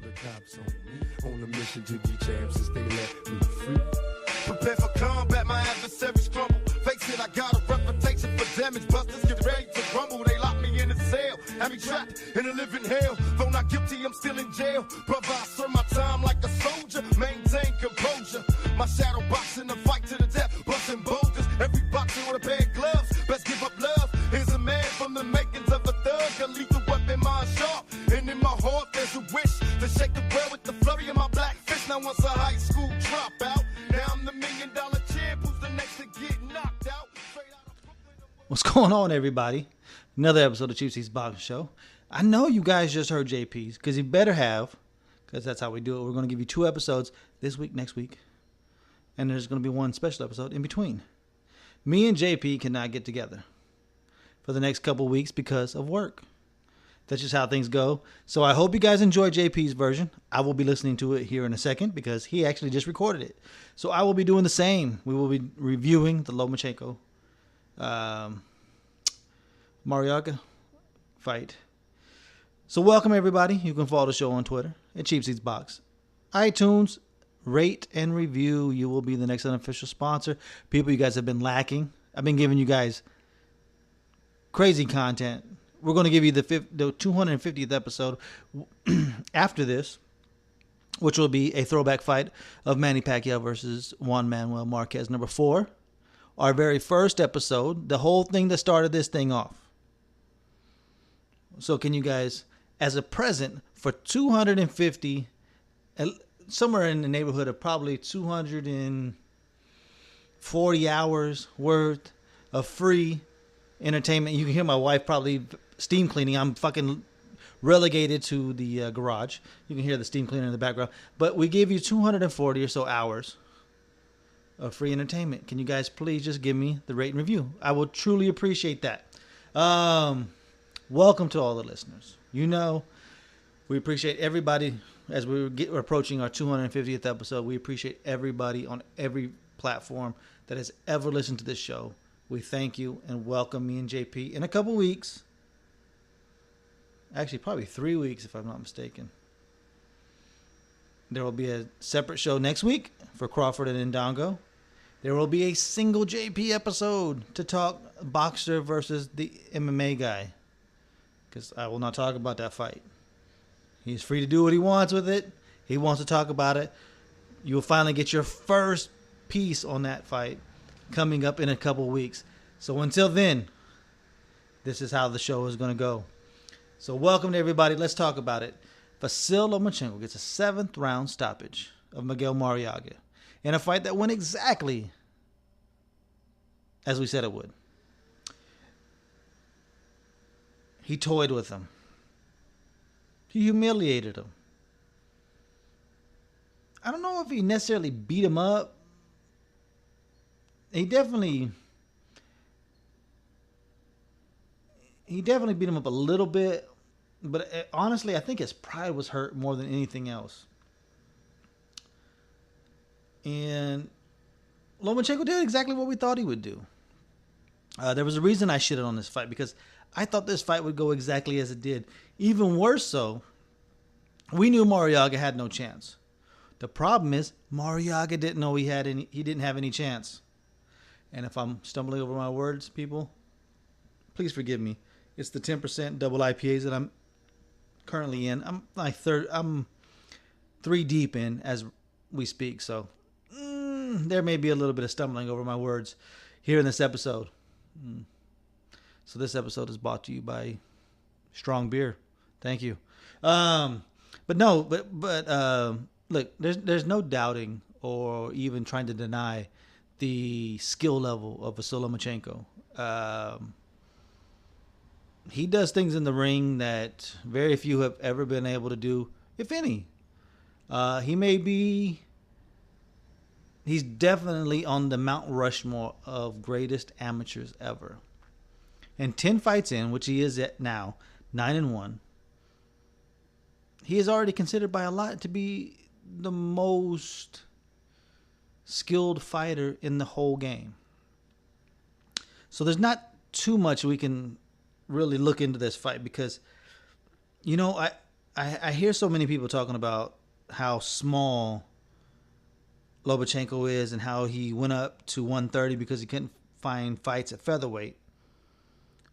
the cops on me. On a mission to be champs since they let me free. Prepare for combat, my adversaries crumble. Face it, I got a reputation for damage. Busters get ready to rumble. They lock me in a cell, have me trapped in a living hell. Though not guilty, I'm still in jail. Brother, I serve my time like a soldier. Maintain composure. My shadow boxing the fight to the death. Busting boulders. Every boxer with a pair of gloves. Best give up love. Here's a man from the makings of a thug. A lethal weapon, mind sharp. And in my heart, there's a wish to shake the world with the flurry of my black fist. Now once a high school dropout, now I'm the $1 million champ. Who's the next to get knocked out? What's going on, everybody? Another episode of Chief Seats Boxing Show. I know you guys just heard JP's, because you better have, because that's how we do it. We're going to give you 2 episodes this week, next week, and there's going to be one special episode in between. Me and JP cannot get together for the next couple weeks because of work. That's just how things go. So I hope you guys enjoy JP's version. I will be listening to it here in a second because he actually just recorded it. So I will be doing the same. We will be reviewing the Lomachenko Marriaga fight. So welcome, everybody. You can follow the show on Twitter at Cheap Seats Box. iTunes, rate and review. You will be the next unofficial sponsor. People, you guys have been lacking. I've been giving you guys crazy content. We're going to give you the 250th episode after this, which will be a throwback fight of Manny Pacquiao versus Juan Manuel Marquez, number 4. Our very first episode, the whole thing that started this thing off. So can you guys, as a present for 250, somewhere in the neighborhood of probably 240 hours worth of free entertainment. You can hear my wife probably steam cleaning. I'm fucking relegated to the garage. You can hear the steam cleaner in the background. But we gave you 240 or so hours of free entertainment. Can you guys please just give me the rate and review? I will truly appreciate that. Welcome to all the listeners. You know, we appreciate everybody as we're approaching our 250th episode. We appreciate everybody on every platform that has ever listened to this show. We thank you and welcome me and JP in a couple weeks. Actually, probably 3 weeks if I'm not mistaken. There will be a separate show next week for Crawford and Ndongo. There will be a single JP episode to talk boxer versus the MMA guy. Because I will not talk about that fight. He's free to do what he wants with it. He wants to talk about it. You will finally get your first piece on that fight coming up in a couple weeks. So until then, this is how the show is going to go. So welcome to everybody. Let's talk about it. Vasyl Lomachenko gets a 7th round stoppage of Miguel Marriaga in a fight that went exactly as we said it would. He toyed with him. He humiliated him. I don't know if he necessarily beat him up. He definitely beat him up a little bit, but honestly, I think his pride was hurt more than anything else. And Lomachenko did exactly what we thought he would do. There was a reason I shitted on this fight, because I thought this fight would go exactly as it did. Even worse so, we knew Marriaga had no chance. The problem is Marriaga didn't know he didn't have any chance. And if I'm stumbling over my words, people, please forgive me. It's the 10% double IPAs that I'm currently in. I'm 3 deep in as we speak. So there may be a little bit of stumbling over my words here in this episode. So this episode is brought to you by Strong Beer. Thank you. But look, there's no doubting or even trying to deny the skill level of Vasyl Lomachenko. He does things in the ring that very few have ever been able to do, if any. He's definitely on the Mount Rushmore of greatest amateurs ever. And 10 fights in, which he is at now, 9-1, he is already considered by a lot to be the most skilled fighter in the whole game. So there's not too much we can really look into this fight because, you know, I hear so many people talking about how small Lomachenko is and how he went up to 130 because he couldn't find fights at featherweight,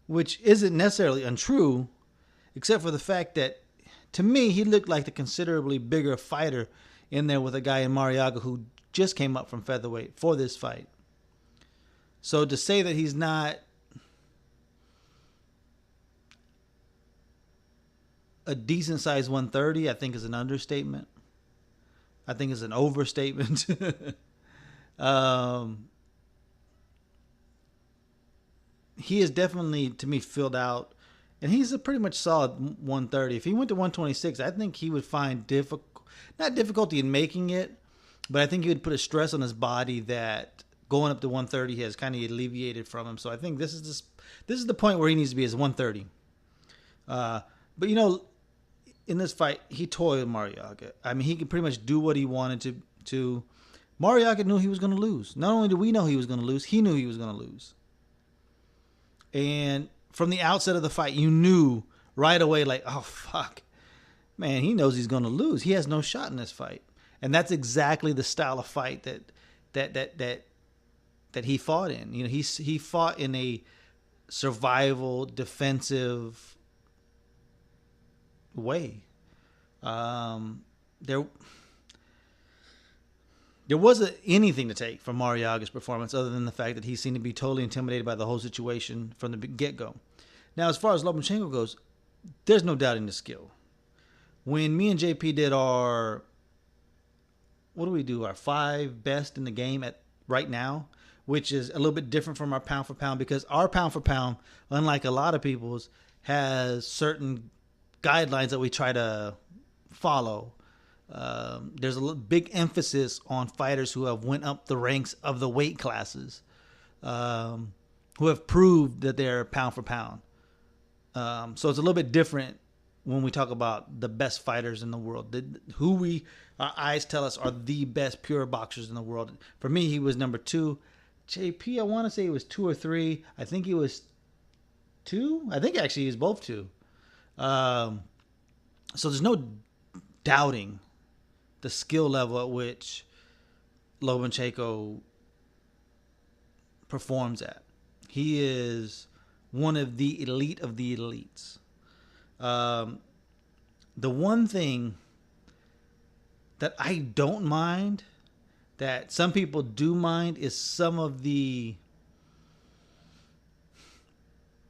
which isn't necessarily untrue, except for the fact that, to me, he looked like the considerably bigger fighter in there with a guy in Marriaga who just came up from featherweight for this fight. So to say that he's not a decent size 130, I think is an understatement. I think it's an overstatement. He is definitely, to me, filled out, and he's a pretty much solid 130. If he went to 126, I think he would find not difficulty in making it, but I think he would put a stress on his body that going up to 130 has kind of alleviated from him. So I think this is the point where he needs to be, is 130. But in this fight, he toyed Marriaga. I mean, he could pretty much do what he wanted to. Marriaga knew he was going to lose. Not only do we know he was going to lose, he knew he was going to lose. And from the outset of the fight, you knew right away, like, oh, fuck. Man, he knows he's going to lose. He has no shot in this fight. And that's exactly the style of fight that he fought in. He fought in a survival, defensive way. There wasn't anything to take from Marriaga's performance other than the fact that he seemed to be totally intimidated by the whole situation from the get-go. Now, as far as Lomachenko goes, there's no doubting the skill. When me and JP did our 5 best in the game at right now, which is a little bit different from our pound for pound, because our pound for pound, unlike a lot of people's, has certain guidelines that we try to follow. There's a big emphasis on fighters who have went up the ranks of the weight classes, who have proved that they're pound for pound. So it's a little bit different when we talk about the best fighters in the world, our eyes tell us are the best pure boxers in the world. For me, he was number 2. JP, I want to say he was 2 or 3. I think he was 2. I think actually he was both 2. So there's no doubting the skill level at which Lomachenko performs at. He is one of the elite of the elites. The one thing that I don't mind, that some people do mind, is some of the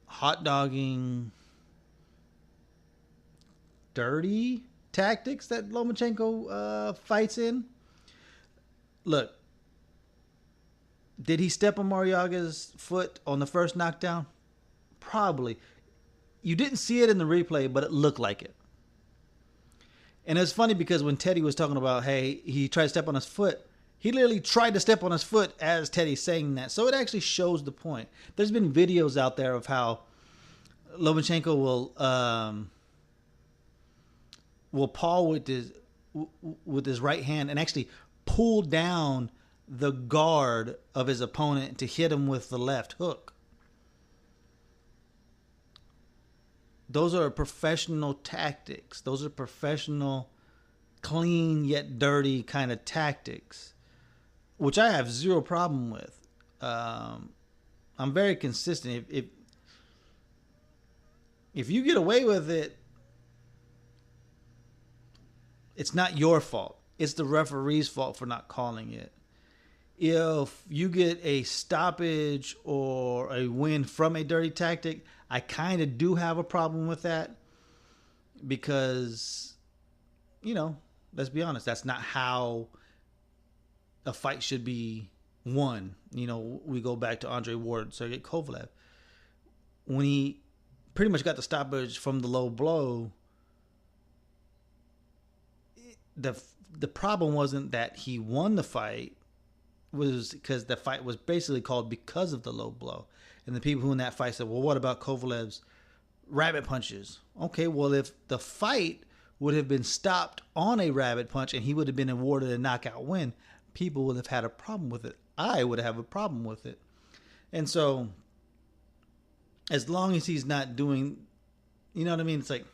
hot dogging, dirty tactics that Lomachenko fights in. Look, did he step on Marriaga's foot on the first knockdown? Probably. You didn't see it in the replay, but it looked like it. And it's funny because when Teddy was talking about, hey, he tried to step on his foot, he literally tried to step on his foot as Teddy's saying that. So it actually shows the point. There's been videos out there of how Lomachenko will paw with his right hand and actually pull down the guard of his opponent to hit him with the left hook. Those are professional tactics. Those are professional, clean yet dirty kind of tactics, which I have zero problem with. I'm very consistent. If you get away with it, it's not your fault. It's the referee's fault for not calling it. If you get a stoppage or a win from a dirty tactic, I kind of do have a problem with that because, let's be honest, that's not how a fight should be won. We go back to Andre Ward, Sergey Kovalev. When he pretty much got the stoppage from the low blow, the problem wasn't that he won the fight, was because the fight was basically called because of the low blow. And the people who in that fight said, well, what about Kovalev's rabbit punches? Okay, well, if the fight would have been stopped on a rabbit punch and he would have been awarded a knockout win, people would have had a problem with it. I would have a problem with it. And so, as long as he's not doing, you know what I mean? It's like,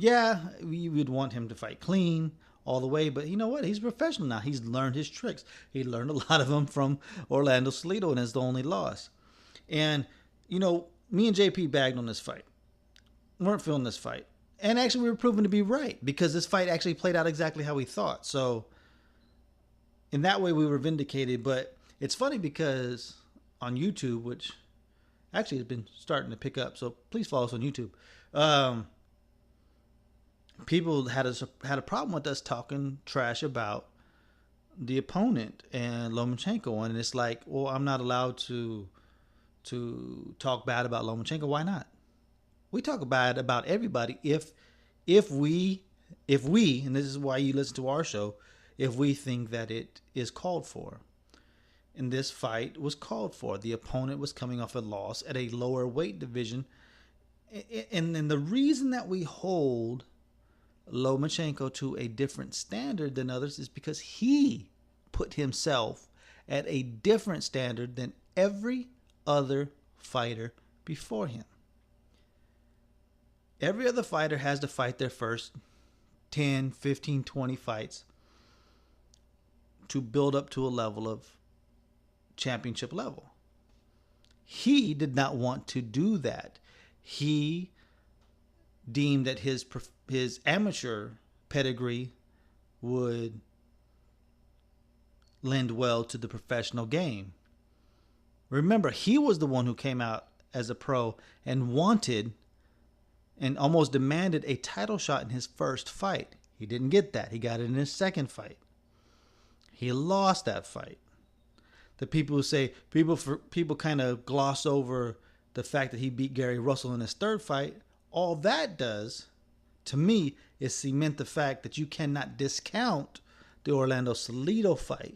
Yeah, we would want him to fight clean all the way, but you know what? He's a professional now. He's learned his tricks. He learned a lot of them from Orlando Salido, and it's the only loss. And, you know, me and JP bagged on this fight. We weren't feeling this fight. And actually, we were proven to be right because this fight actually played out exactly how we thought. So, in that way, we were vindicated. But it's funny because on YouTube, which actually has been starting to pick up, so please follow us on YouTube. People had a problem with us talking trash about the opponent and Lomachenko, and it's like, well, I'm not allowed to talk bad about Lomachenko. Why not? We talk bad about everybody if we, and this is why you listen to our show, if we think that it is called for. And this fight was called for. The opponent was coming off a loss at a lower weight division. And the reason that we hold Lomachenko to a different standard than others is because he put himself at a different standard than every other fighter before him. Every other fighter has to fight their first 10, 15, 20 fights to build up to a level of championship level. He did not want to do that. He deemed that his amateur pedigree would lend well to the professional game. Remember, he was the one who came out as a pro and wanted and almost demanded a title shot in his first fight. He didn't get that. He got it in his second fight. He lost that fight. The people who say people kind of gloss over the fact that he beat Gary Russell in his third fight. All that does, to me, is cement the fact that you cannot discount the Orlando Salido fight.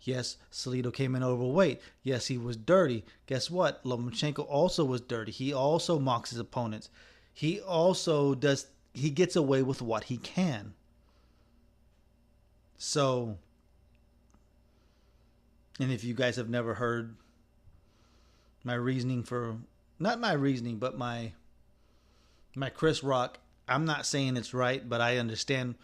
Yes, Salido came in overweight. Yes, he was dirty. Guess what? Lomachenko also was dirty. He also mocks his opponents. He gets away with what he can. So, and if you guys have never heard my reasoning for, not my reasoning, but my Chris Rock, I'm not saying it's right, but I understand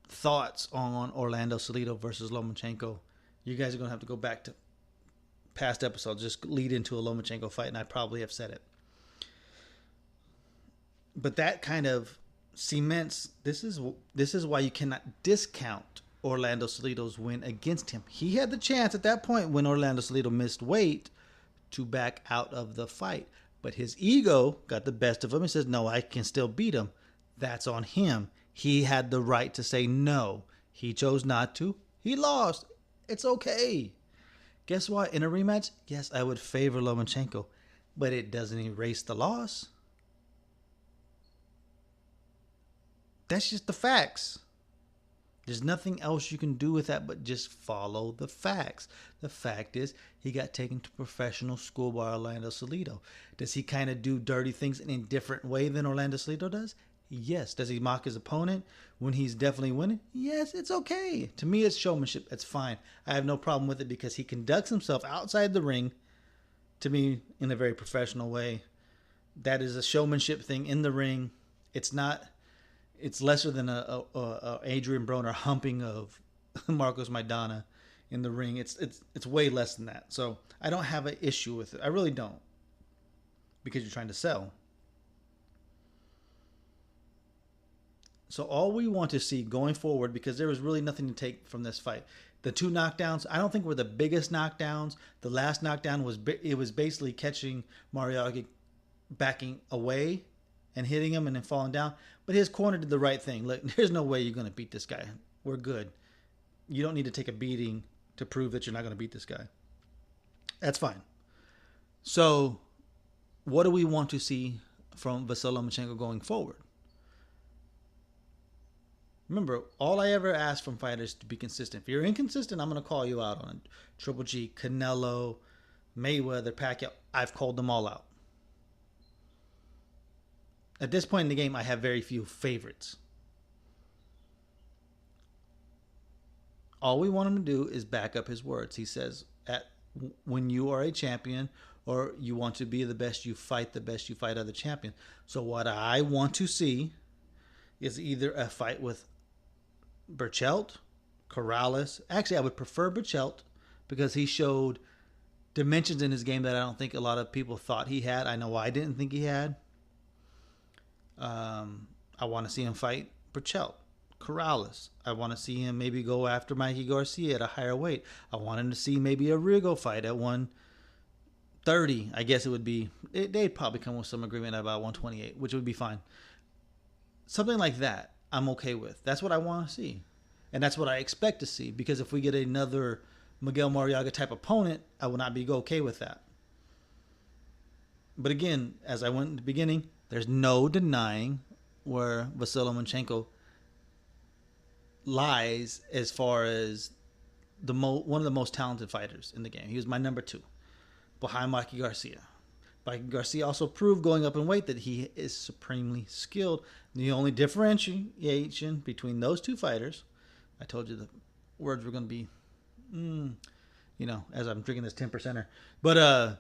thoughts on Orlando Salido versus Lomachenko. You guys are going to have to go back to past episodes, just lead into a Lomachenko fight, and I probably have said it. But that kind of cements, this is why you cannot discount Orlando Salido's win against him. He had the chance at that point when Orlando Salido missed weight to back out of the fight. But his ego got the best of him. He says, no, I can still beat him. That's on him. He had the right to say no. He chose not to. He lost. It's okay. Guess what? In a rematch, yes, I would favor Lomachenko. But it doesn't erase the loss. That's just the facts. There's nothing else you can do with that but just follow the facts. The fact is, he got taken to professional school by Orlando Salido. Does he kind of do dirty things in a different way than Orlando Salido does? Yes. Does he mock his opponent when he's definitely winning? Yes, it's okay. To me, it's showmanship. It's fine. I have no problem with it because he conducts himself outside the ring, to me, in a very professional way. That is a showmanship thing in the ring. It's not... It's lesser than a Adrian Broner humping of Marcos Maidana in the ring. It's way less than that. So I don't have an issue with it. I really don't. Because you're trying to sell. So all we want to see going forward, because there was really nothing to take from this fight. The two knockdowns, I don't think were the biggest knockdowns. The last knockdown was basically catching Marriaga backing away and hitting him and then falling down. But his corner did the right thing. Look, there's no way you're going to beat this guy. We're good. You don't need to take a beating to prove that you're not going to beat this guy. That's fine. So, what do we want to see from Vasyl Lomachenko going forward? Remember, all I ever ask from fighters is to be consistent. If you're inconsistent, I'm going to call you out on it. Triple G, Canelo, Mayweather, Pacquiao. I've called them all out. At this point in the game, I have very few favorites. All we want him to do is back up his words. He says, when you are a champion or you want to be the best, you fight other champions. So what I want to see is either a fight with Burchelt, Corrales. Actually, I would prefer Burchelt because he showed dimensions in his game that I don't think a lot of people thought he had. I know I didn't think he had. I want to see him fight Burchelt, Corrales. I want to see him maybe go after Mikey Garcia at a higher weight. I want him to see maybe a Rigo fight at 130. I guess it would be. They'd probably come with some agreement about 128, which would be fine. Something like that, I'm okay with. That's what I want to see. And that's what I expect to see. Because if we get another Miguel Marriaga type opponent, I will not be okay with that. But again, as I went in the beginning, there's no denying where Vasily Lomachenko lies as far as one of the most talented fighters in the game. He was my number 2 behind Mikey Garcia. Mikey Garcia also proved going up in weight that he is supremely skilled. The only differentiation between those two fighters, I told you the words were going to be, as I'm drinking this 10%er, but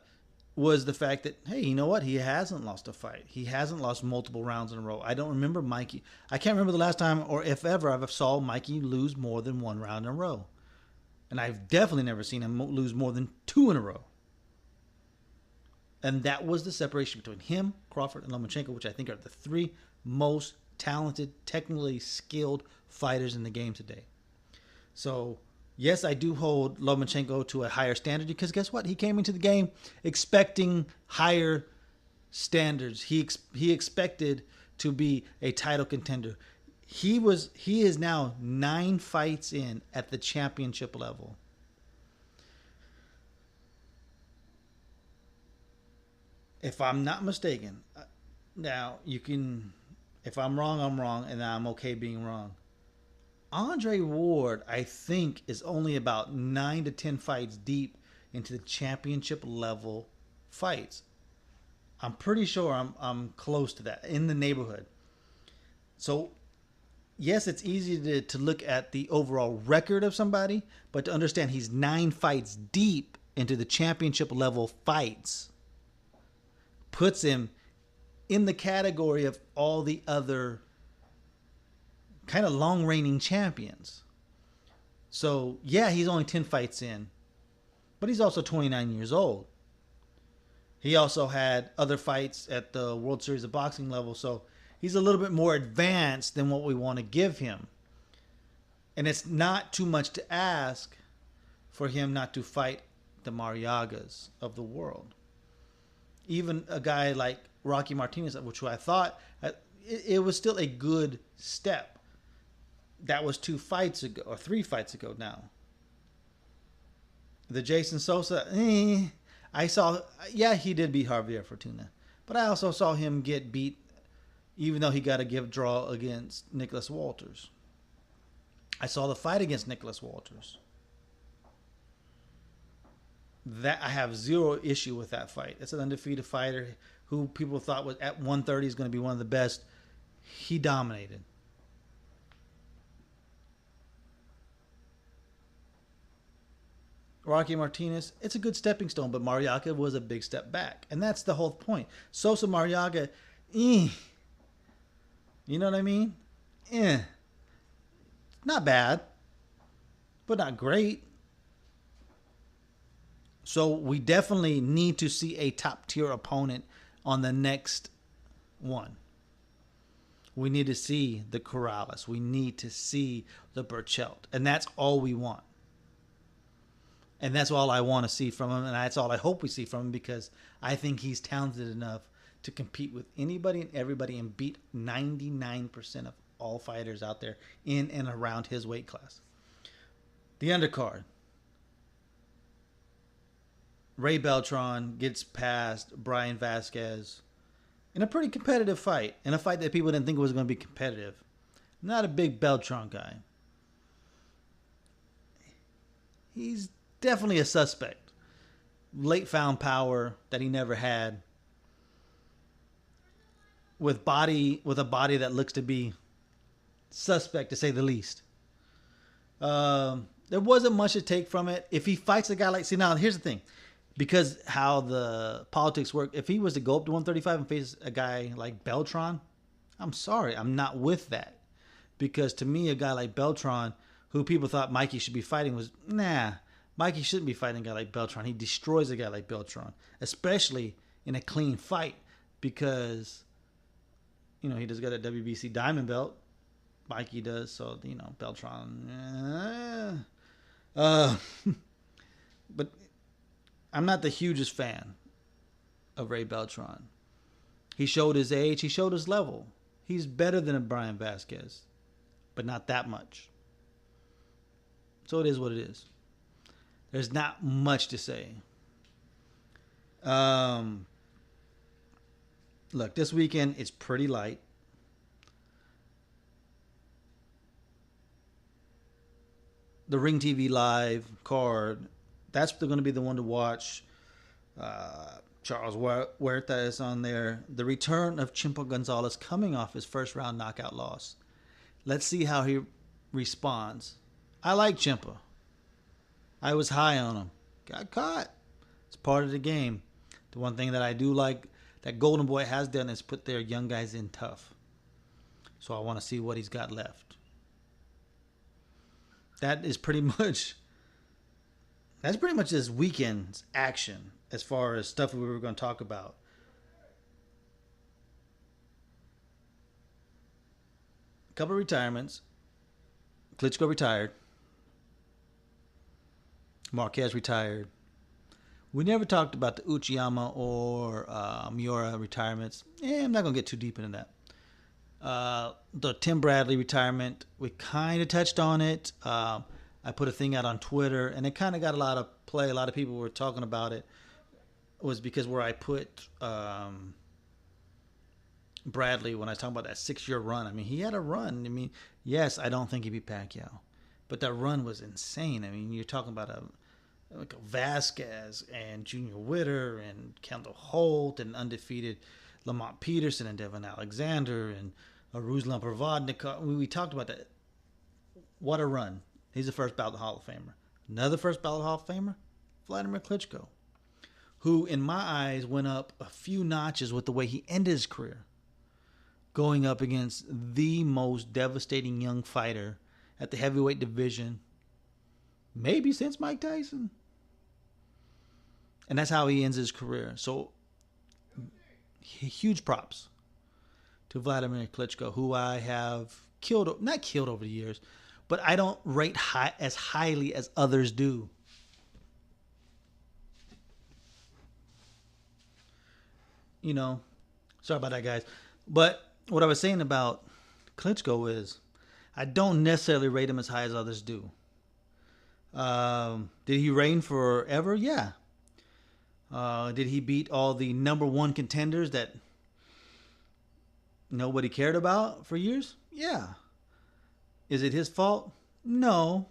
was the fact that, hey, you know what? He hasn't lost a fight. He hasn't lost multiple rounds in a row. I don't remember Mikey. I can't remember the last time, or if ever, I've saw Mikey lose more than 1 round in a row. And I've definitely never seen him lose more than 2 in a row. And that was the separation between him, Crawford, and Lomachenko, which I think are the 3 most talented, technically skilled fighters in the game today. So, yes, I do hold Lomachenko to a higher standard because guess what? He came into the game expecting higher standards. He expected to be a title contender. He is now 9 fights in at the championship level. If I'm not mistaken, now you can, if I'm wrong, I'm wrong, and I'm okay being wrong. Andre Ward, I think, is only about 9 to 10 fights deep into the championship level fights. I'm pretty sure I'm close to that, in the neighborhood. So, yes, it's easy to look at the overall record of somebody, but to understand he's 9 fights deep into the championship level fights puts him in the category of all the other kind of long reigning champions. So, yeah, he's only 10 fights in, but he's also 29 years old. He also had other fights at the World Series of Boxing level, so he's a little bit more advanced than what we want to give him. And it's not too much to ask for him not to fight the Marriagas of the world. Even a guy like Rocky Martinez, which I thought it was still a good step. That was 2 fights ago, or 3 fights ago now. The Jason Sosa, I saw, he did beat Javier Fortuna. But I also saw him get beat, even though he got a draw against Nicholas Walters. I saw the fight against Nicholas Walters. That I have 0 issue with that fight. It's an undefeated fighter who people thought was at 130 is going to be one of the best. He dominated. Rocky Martinez, it's a good stepping stone, but Marriaga was a big step back. And that's the whole point. Sosa Marriaga, you know what I mean? Not bad, but not great. So we definitely need to see a top-tier opponent on the next one. We need to see the Corrales. We need to see the Burchelt. And that's all we want. And that's all I want to see from him. And that's all I hope we see from him because I think he's talented enough to compete with anybody and everybody and beat 99% of all fighters out there in and around his weight class. The undercard. Ray Beltran gets past Brian Vasquez in a pretty competitive fight. In a fight that people didn't think was going to be competitive. Not a big Beltran guy. He's definitely a suspect. Late found power that he never had. With a body that looks to be suspect, to say the least. There wasn't much to take from it. If he fights a guy like... See, now, here's the thing. because how the politics work, if he was to go up to 135 and face a guy like Beltran, I'm sorry, I'm not with that. Because to me, a guy like Beltran, who people thought Mikey should be fighting, was, nah, Mikey shouldn't be fighting a guy like Beltran. He destroys a guy like Beltran, especially in a clean fight, because, you know, he just got a WBC diamond belt. Mikey does, so, you know, Beltran. But I'm not the hugest fan of Ray Beltran. He showed his age. He showed his level. He's better than a Brian Vasquez, but not that much. So it is what it is. There's not much to say. Look, this weekend it's pretty light. The Ring TV Live card, that's going to be the one to watch. Charles Huerta is on there. The return of Chimpa Gonzalez coming off his first round knockout loss. Let's see how he responds. I like Chimpa. I was high on him. Got caught. It's part of the game. The one thing that I do like that Golden Boy has done is put their young guys in tough. So I want to see what he's got left. That's pretty much this weekend's action as far as stuff we were going to talk about. A couple of retirements. Klitschko retired. Marquez retired. We never talked about the Uchiyama or Miura retirements. I'm not going to get too deep into that. The Tim Bradley retirement, we kind of touched on it. I put a thing out on Twitter, and it kind of got a lot of play. A lot of people were talking about it. It was because where I put Bradley, when I was talking about that 6-year run, I mean, he had a run. I mean, yes, I don't think he beat Pacquiao, but that run was insane. I mean, you're talking about a Vasquez and Junior Witter and Kendall Holt and undefeated Lamont Peterson and Devin Alexander and Ruslan Provodnikov. We talked about that. What a run. He's the first ballot Hall of Famer. Another first ballot Hall of Famer, Vladimir Klitschko, who in my eyes went up a few notches with the way he ended his career, going up against the most devastating young fighter at the heavyweight division, maybe since Mike Tyson. And that's how he ends his career. So huge props to Vladimir Klitschko, who I have not killed over the years, but I don't rate as highly as others do. You know, sorry about that, guys. But what I was saying about Klitschko is I don't necessarily rate him as high as others do. Did he reign forever? Yeah. Did he beat all the number one contenders that nobody cared about for years? Yeah. Is it his fault? No.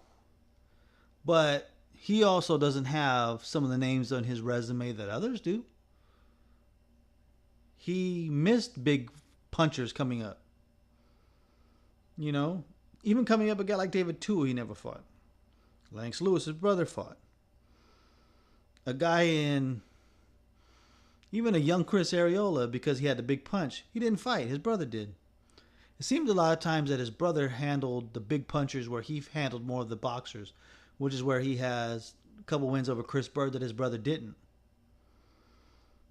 But he also doesn't have some of the names on his resume that others do. He missed big punchers coming up. You know, even coming up a guy like David Tua, he never fought. Lennox Lewis, his brother, fought. A guy in, even a young Chris Arreola, because he had the big punch, he didn't fight. His brother did. It seemed a lot of times that his brother handled the big punchers where he handled more of the boxers, which is where he has a couple wins over Chris Bird that his brother didn't.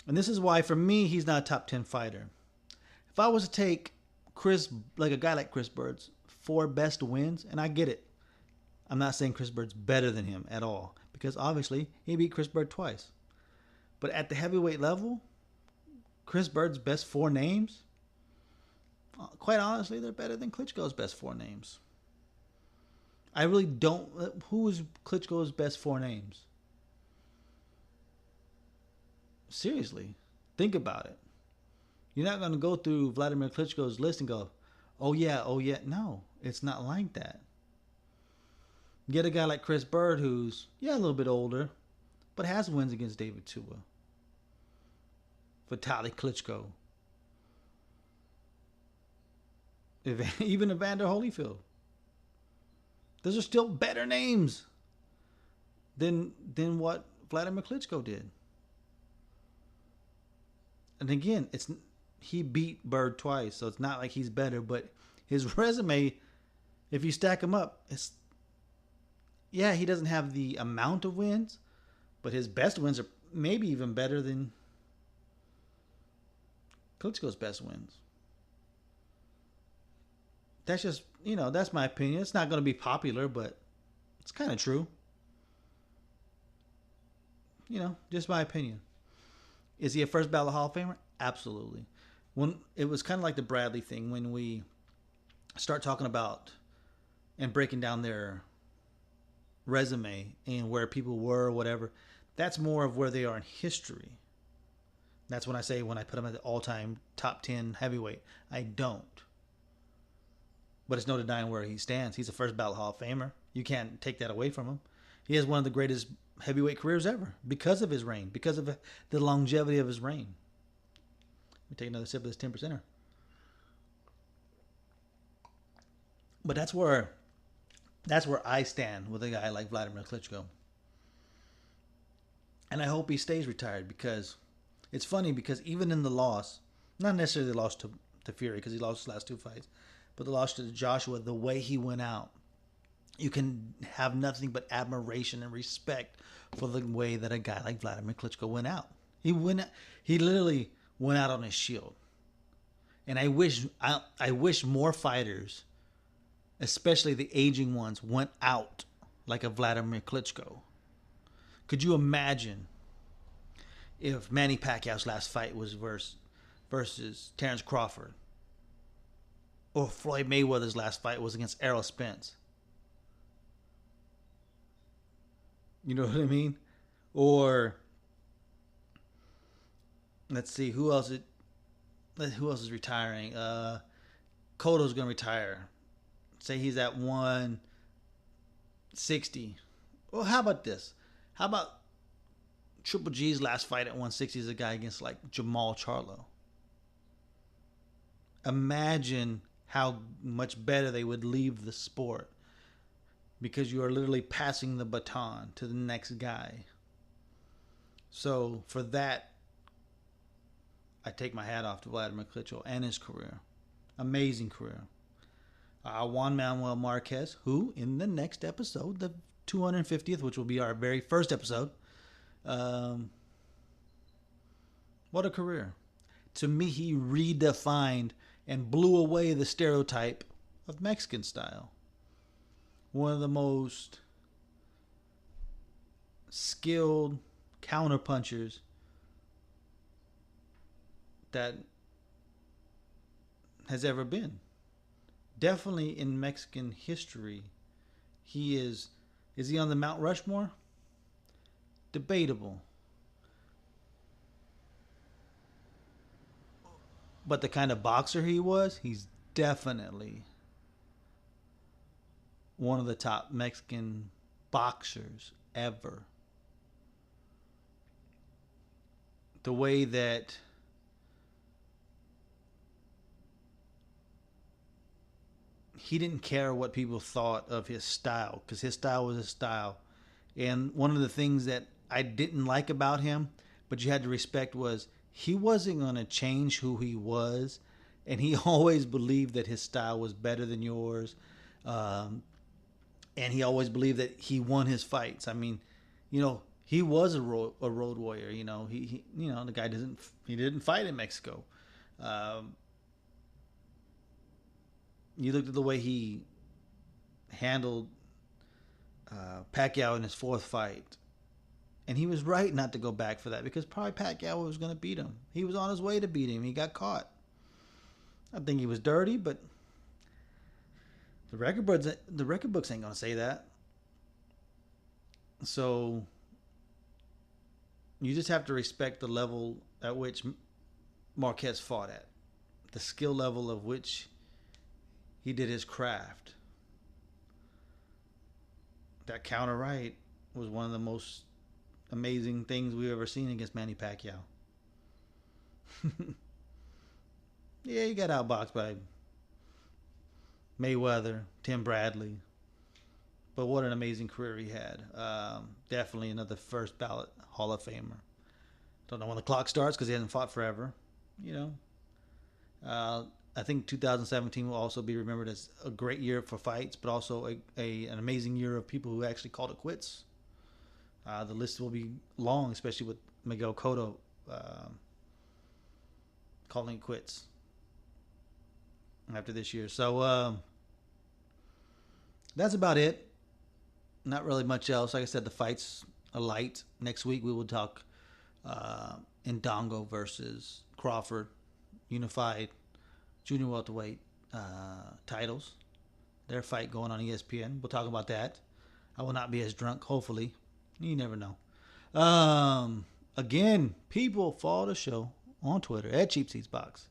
And this is why, for me, he's not a top 10 fighter. If I was to take a guy like Chris Bird's 4 best wins, and I get it, I'm not saying Chris Bird's better than him at all, because obviously he beat Chris Bird twice. But at the heavyweight level, Chris Bird's best 4 names, quite honestly, they're better than Klitschko's best 4 names. I really don't. Who is Klitschko's best 4 names? Seriously, think about it. You're not going to go through Vladimir Klitschko's list and go, oh yeah. No, it's not like that. Get a guy like Chris Bird who's, a little bit older, but has wins against David Tua, Vitaly Klitschko, even Evander Holyfield. Those are still better names than what Vladimir Klitschko did. And again, he beat Bird twice, so it's not like he's better. But his resume, if you stack him up, he doesn't have the amount of wins, but his best wins are maybe even better than Klitschko's best wins. That's just, that's my opinion. It's not going to be popular, but it's kind of true. Just my opinion. Is he a first ballot Hall of Famer? Absolutely. When it was kind of like the Bradley thing, when we start talking about and breaking down their resume and where people were or whatever, that's more of where they are in history. That's when I put him at the all-time top 10 heavyweight. I don't. But it's no denying where he stands. He's a first ballot Hall of Famer. You can't take that away from him. He has one of the greatest heavyweight careers ever because of his reign, because of the longevity of his reign. Let me take another sip of this 10%er. But that's where I stand with a guy like Vladimir Klitschko. And I hope he stays retired, because it's funny, because even in the loss, not necessarily the loss to Fury, because he lost his last two fights, but the loss to Joshua, the way he went out, you can have nothing but admiration and respect for the way that a guy like Vladimir Klitschko went out. He literally went out on his shield. And I wish more fighters, especially the aging ones, went out like a Vladimir Klitschko. Could you imagine if Manny Pacquiao's last fight was versus Terrence Crawford? Or Floyd Mayweather's last fight was against Errol Spence? You know what I mean? Or let's see, who else is retiring? Cotto's gonna retire. Say he's at 160. Well, how about this? How about Triple G's last fight at 160 is a guy against like Jamal Charlo? Imagine how much better they would leave the sport, because you are literally passing the baton to the next guy. So for that, I take my hat off to Vladimir Klitschko and his career. Amazing career. Juan Manuel Marquez, who in the next episode, the 250th, which will be our very first episode, what a career. To me, he redefined and blew away the stereotype of Mexican style. One of the most skilled counterpunchers that has ever been. Definitely in Mexican history, he is he on the Mount Rushmore? Debatable. But the kind of boxer he was, he's definitely one of the top Mexican boxers ever. The way that he didn't care what people thought of his style, because his style was his style. And one of the things that I didn't like about him, but you had to respect, was he wasn't going to change who he was. And he always believed that his style was better than yours. And he always believed that he won his fights. I mean, he was a road warrior. He the guy didn't fight in Mexico. You looked at the way he handled Pacquiao in his fourth fight, and he was right not to go back for that, because probably Pacquiao was going to beat him. He was on his way to beat him. He got caught. I think he was dirty, but the record books ain't going to say that. So you just have to respect the level at which Marquez fought at, the skill level of which he did his craft. That counter right was one of the most amazing things we've ever seen against Manny Pacquiao. Yeah, he got outboxed by Mayweather, Tim Bradley. But what an amazing career he had. Definitely another first ballot Hall of Famer. Don't know when the clock starts because he hasn't fought forever. you know, I think 2017 will also be remembered as a great year for fights, but also an amazing year of people who actually called it quits. The list will be long, especially with Miguel Cotto calling it quits after this year. So that's about it. Not really much else. Like I said, the fights are light. Next week we will talk Ndongo versus Crawford, unified junior welterweight titles. Their fight going on ESPN. We'll talk about that. I will not be as drunk, hopefully. You never know. Again, people follow the show on Twitter at Cheap Seats Box.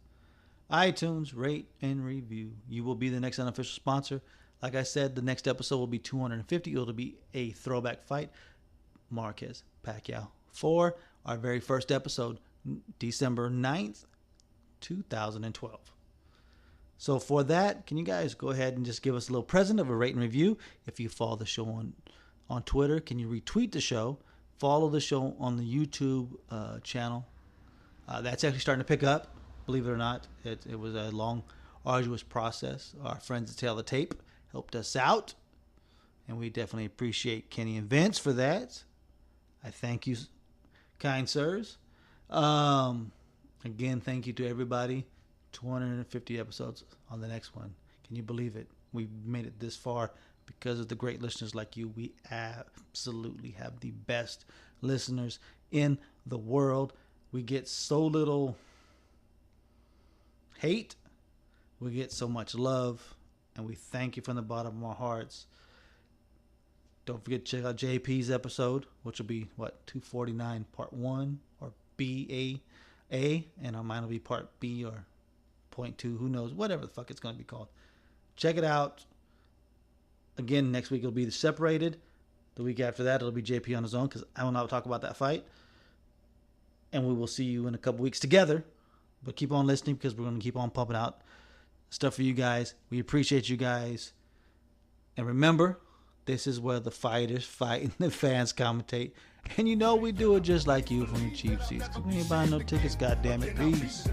iTunes, rate and review. You will be the next unofficial sponsor. Like I said, the next episode will be 250. It'll be a throwback fight. Marquez Pacquiao. For our very first episode, December 9th, 2012. So for that, can you guys go ahead and just give us a little present of a rate and review? If you follow the show on Twitter, can you retweet the show? Follow the show on the YouTube channel. That's actually starting to pick up, believe it or not. It was a long, arduous process. Our friends at Tail the Tape helped us out, and we definitely appreciate Kenny and Vince for that. I thank you, kind sirs. Again, thank you to everybody. 250 episodes on the next one. Can you believe it? We've made it this far because of the great listeners like you. We absolutely have the best listeners in the world. We get so little hate. We get so much love. And we thank you from the bottom of our hearts. Don't forget to check out JP's episode, which will be, 249 Part 1 or BA. And mine will be Part B or Point 2. Who knows? Whatever the fuck it's going to be called. Check it out. Again, next week it'll be separated. The week after that, it'll be JP on his own because I will not talk about that fight. And we will see you in a couple weeks together. But keep on listening because we're going to keep on pumping out stuff for you guys. We appreciate you guys. And remember, this is where the fighters fight and the fans commentate. And you know we do it just like you from the cheap seats. We ain't buying no tickets, goddammit. Peace.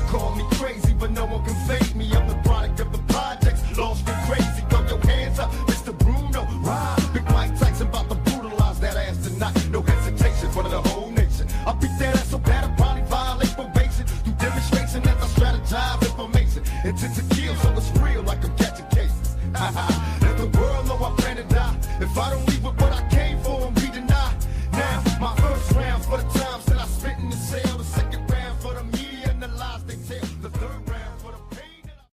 Call me crazy, but no one can fake me. I'm the product of the projects. Lost and crazy. Throw your hands up, Mr. Bruno. Ride. Big Mike Tyson about to brutalize that ass tonight. No hesitation for the whole nation. I'll beat that ass so bad I'll probably violate probation. Do demonstration as I strategize information. Intent to kill, so it's real like I'm catching cases. Let the world know I plan to die. If I don't